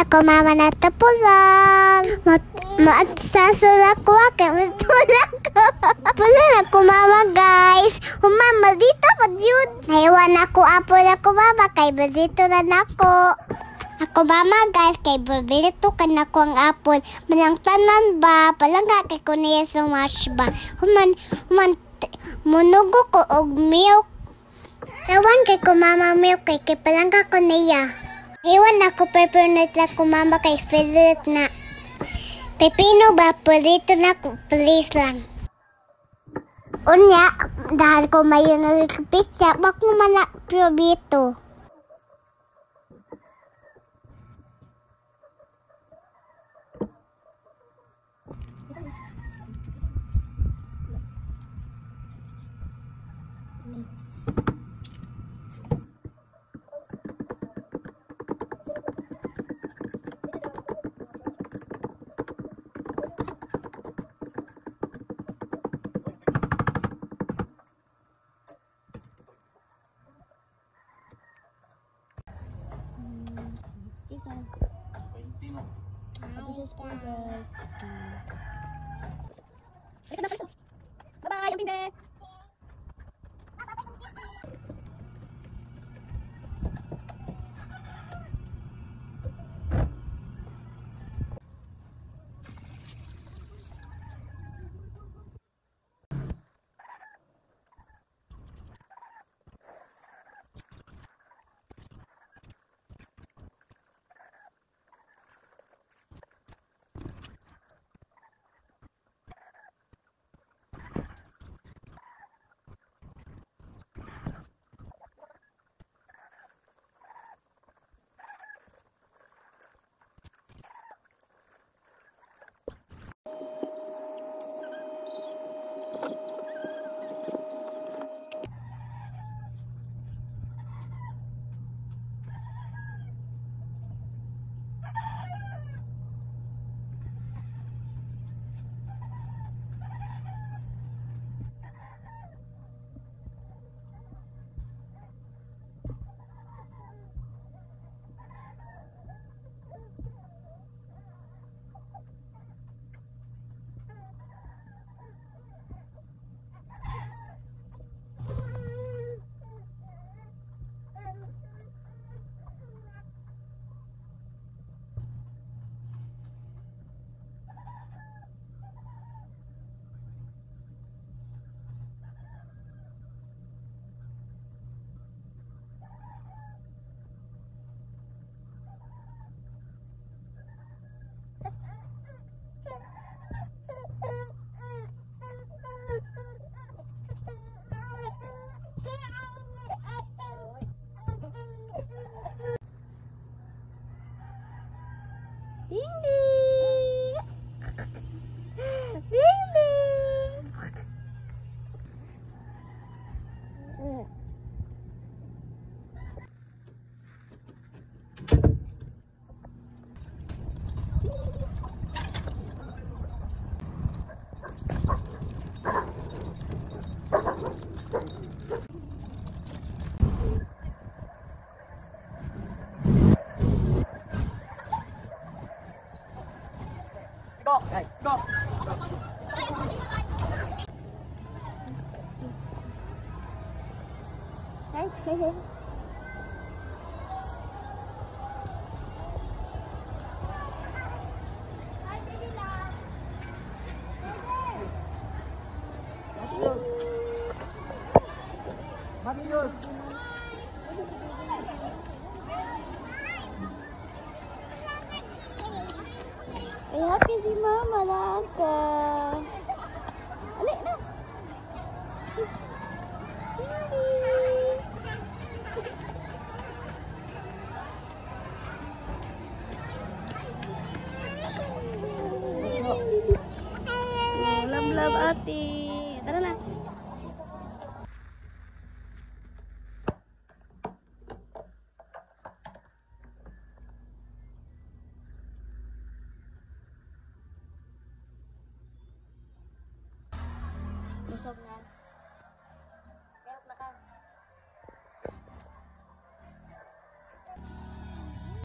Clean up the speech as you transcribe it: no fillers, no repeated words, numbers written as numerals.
sa kumama na tapulang. Matsasula ko kay mutula ko. Pula na kumama guys. Humama dito pa yun. Naiwan ako apo na kumama kay dito na nako. Ako mama guys kay burbilito ka na ko ang apple. Manang tanan ba? Palangga kay ko niya sa mash ba? Human munugo ko og milk. Ewan kay ko mama milk kay palangga ko niya. Ewan ako peppermint na ko mama kay favorite na. Pepino ba? Pulito na ko. Please lang. Unya, dahil ko mayon na pizza, bak mo man na probito. Bye-bye, open there. Đây, go. Đấy. Matius. Ay, happy si Mama, Laka.